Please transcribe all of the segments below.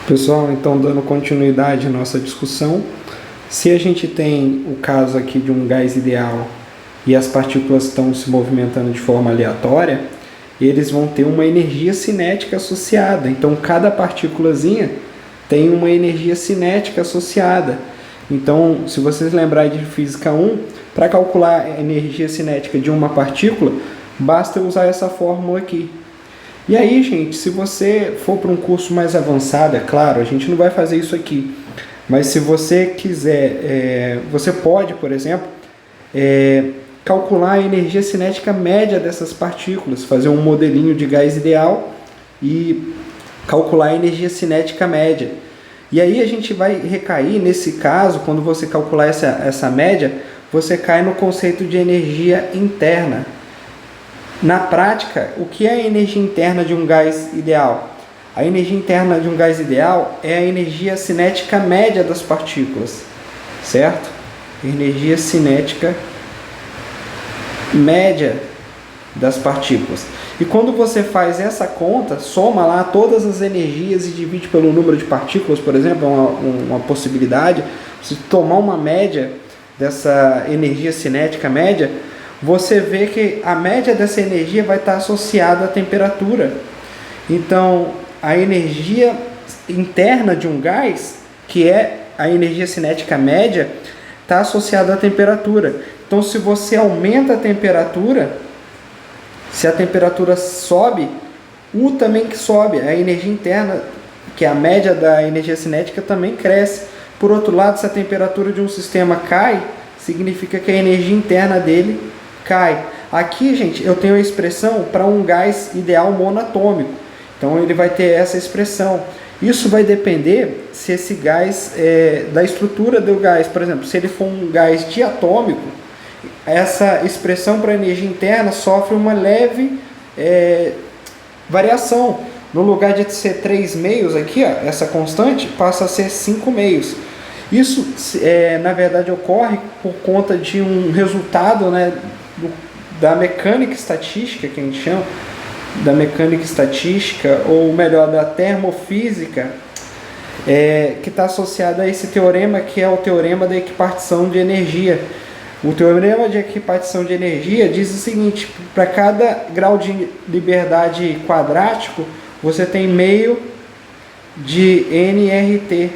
Pessoal, então dando continuidade à nossa discussão, se a gente tem o caso aqui de um gás ideal e as partículas estão se movimentando de forma aleatória, eles vão ter uma energia cinética associada. Então cada partículazinha tem uma energia cinética associada. Então, se vocês lembrarem de Física 1, para calcular a energia cinética de uma partícula, basta usar essa fórmula aqui. E aí, gente, se você for para um curso mais avançado, é claro, a gente não vai fazer isso aqui, mas se você quiser, você pode, por exemplo, calcular a energia cinética média dessas partículas, fazer um modelinho de gás ideal e calcular a energia cinética média. E aí a gente vai recair, nesse caso, quando você calcular essa média, você cai no conceito de energia interna. Na prática, o que é a energia interna de um gás ideal? A energia interna de um gás ideal é a energia cinética média das partículas, certo? Energia cinética média das partículas. E quando você faz essa conta, soma lá todas as energias e divide pelo número de partículas, por exemplo, é uma possibilidade. Se tomar uma média dessa energia cinética média, você vê que a média dessa energia vai estar associada à temperatura. Então, a energia interna de um gás, que é a energia cinética média, está associada à temperatura. Então, se você aumenta a temperatura, se a temperatura sobe, U também que sobe. A energia interna, que é a média da energia cinética, também cresce. Por outro lado, se a temperatura de um sistema cai, significa que a energia interna dele cai. Aqui, gente, eu tenho a expressão para um gás ideal monatômico. Então, ele vai ter essa expressão. Isso vai depender se esse gás, da estrutura do gás. Por exemplo, se ele for um gás diatômico, essa expressão para energia interna sofre uma leve variação. No lugar de ser 3 meios aqui, ó, essa constante passa a ser 5 meios. Isso, na verdade, ocorre por conta de um resultado, né, da mecânica estatística, que a gente chama, da mecânica estatística, ou melhor, da termofísica, que está associada a esse teorema, que é o teorema da equipartição de energia. O teorema de equipartição de energia diz o seguinte: para cada grau de liberdade quadrático, você tem meio de nRT,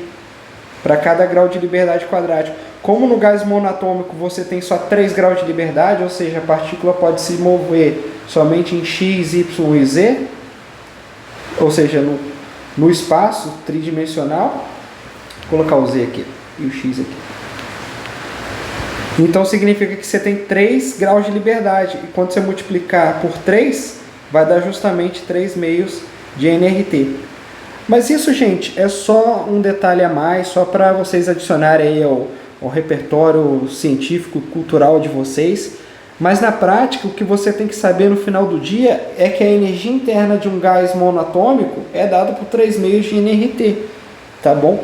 para cada grau de liberdade quadrático. Como no gás monatômico você tem só 3 graus de liberdade, ou seja, a partícula pode se mover somente em x, y e z, ou seja, no espaço tridimensional. Vou colocar o z aqui e o x aqui. Então significa que você tem 3 graus de liberdade. E quando você multiplicar por 3, vai dar justamente 3 meios de nRT. Mas isso, gente, é só um detalhe a mais, só para vocês adicionarem aí ao repertório científico, cultural de vocês. Mas na prática, o que você tem que saber no final do dia é que a energia interna de um gás monatômico é dada por 3 meios de nRT, tá bom?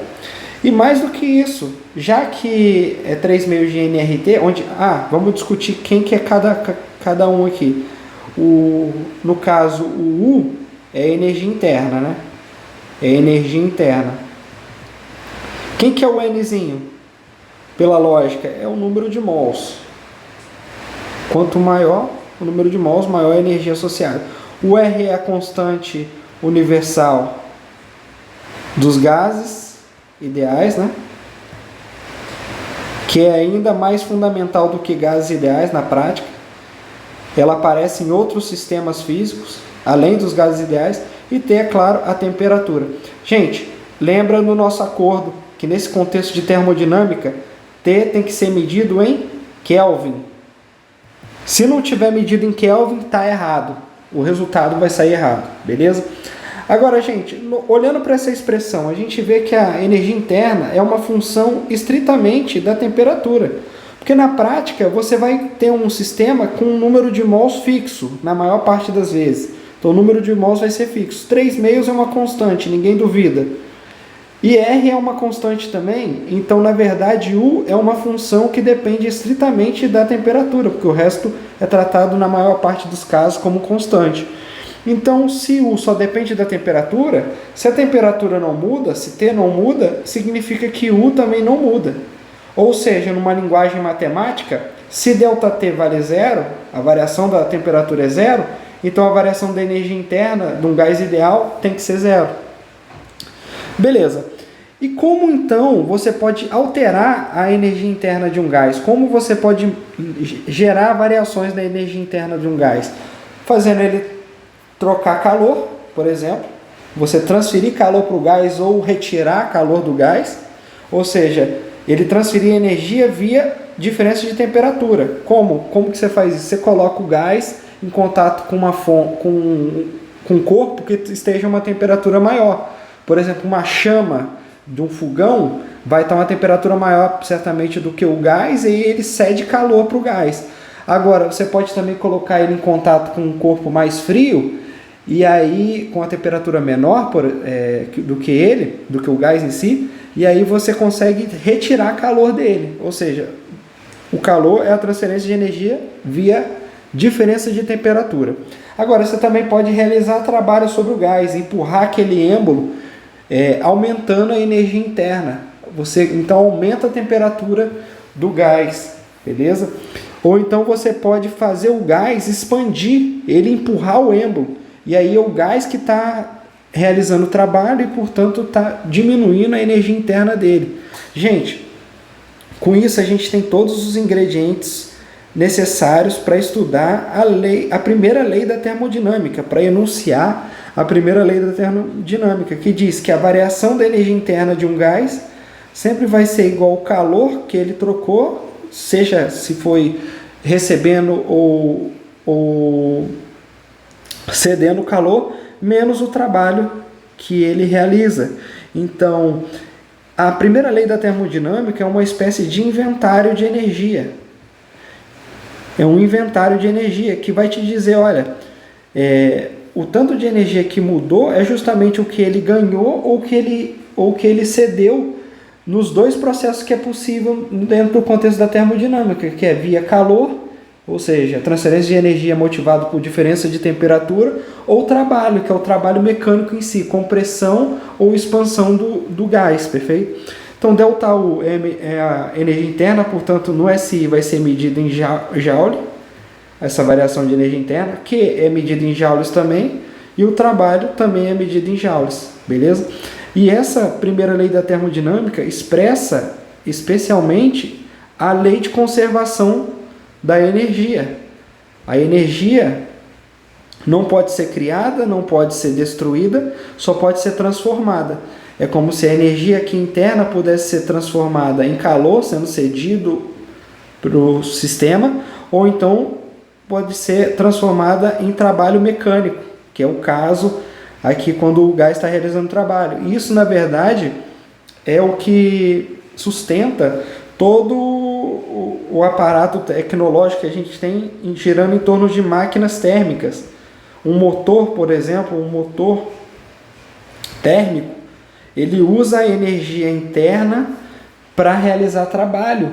E mais do que isso, já que é 3 meios de nRT, vamos discutir quem que é cada um aqui. No caso, o U é energia interna, né? É energia interna. Quem que é o Nzinho? Pela lógica, é o número de mols. Quanto maior o número de mols, maior a energia associada. O R é a constante universal dos gases ideais, né? Que é ainda mais fundamental do que gases ideais na prática. Ela aparece em outros sistemas físicos, além dos gases ideais, e tem, é claro, a temperatura. Gente, lembra no nosso acordo que nesse contexto de termodinâmica, T tem que ser medido em Kelvin. Se não tiver medido em Kelvin, está errado. O resultado vai sair errado, beleza? Agora, gente, olhando para essa expressão, a gente vê que a energia interna é uma função estritamente da temperatura. Porque na prática, você vai ter um sistema com um número de mols fixo, na maior parte das vezes. Então, o número de mols vai ser fixo. 3 meios é uma constante, ninguém duvida. E R é uma constante também, então, na verdade, U é uma função que depende estritamente da temperatura, porque o resto é tratado, na maior parte dos casos, como constante. Então, se U só depende da temperatura, se a temperatura não muda, se T não muda, significa que U também não muda. Ou seja, numa linguagem matemática, se ΔT vale zero, a variação da temperatura é zero, então a variação da energia interna de um gás ideal tem que ser zero. Beleza. E como então você pode alterar a energia interna de um gás? Como você pode gerar variações na energia interna de um gás? Fazendo ele trocar calor, por exemplo. Você transferir calor para o gás ou retirar calor do gás. Ou seja, ele transferir energia via diferença de temperatura. Como que você faz isso? Você coloca o gás em contato com um corpo que esteja uma temperatura maior. Por exemplo, uma chama de um fogão vai estar uma temperatura maior certamente do que o gás e ele cede calor para o gás. Agora, você pode também colocar ele em contato com um corpo mais frio e aí com a temperatura menor do que o gás em si, e aí você consegue retirar calor dele. Ou seja, o calor é a transferência de energia via diferença de temperatura. Agora, você também pode realizar trabalho sobre o gás, empurrar aquele êmbolo, aumentando a energia interna. Você então aumenta a temperatura do gás, beleza? Ou então você pode fazer o gás expandir, ele empurrar o êmbolo, e aí é o gás que está realizando o trabalho e, portanto, está diminuindo a energia interna dele. Gente, com isso a gente tem todos os ingredientes necessários para estudar a primeira lei da termodinâmica, para enunciar a primeira lei da termodinâmica, que diz que a variação da energia interna de um gás sempre vai ser igual ao calor que ele trocou, seja se foi recebendo ou cedendo calor, menos o trabalho que ele realiza. Então, a primeira lei da termodinâmica é uma espécie de inventário de energia. É um inventário de energia que vai te dizer, olha, o tanto de energia que mudou é justamente o que ele ganhou ou que ele cedeu nos dois processos que é possível dentro do contexto da termodinâmica, que é via calor, ou seja, transferência de energia motivada por diferença de temperatura, ou trabalho, que é o trabalho mecânico em si, compressão ou expansão do gás, perfeito? Então, ΔU é a energia interna, portanto, no SI vai ser medida em Joule, essa variação de energia interna, que é medida em joules também, e o trabalho também é medido em joules, beleza? E essa primeira lei da termodinâmica expressa especialmente a lei de conservação da energia. A energia não pode ser criada, não pode ser destruída, só pode ser transformada. É como se a energia aqui interna pudesse ser transformada em calor, sendo cedido para o sistema, ou então pode ser transformada em trabalho mecânico, que é o caso aqui quando o gás está realizando trabalho. Isso, na verdade, é o que sustenta todo o aparato tecnológico que a gente tem girando em torno de máquinas térmicas. Um motor, por exemplo, um motor térmico, ele usa a energia interna para realizar trabalho.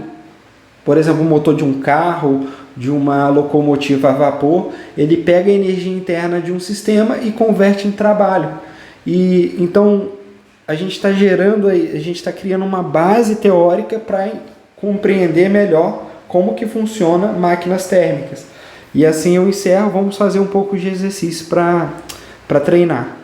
Por exemplo, o motor de um carro, de uma locomotiva a vapor, ele pega a energia interna de um sistema e converte em trabalho. E então a gente está criando uma base teórica para compreender melhor como que funciona máquinas térmicas. E assim eu encerro, vamos fazer um pouco de exercício para treinar.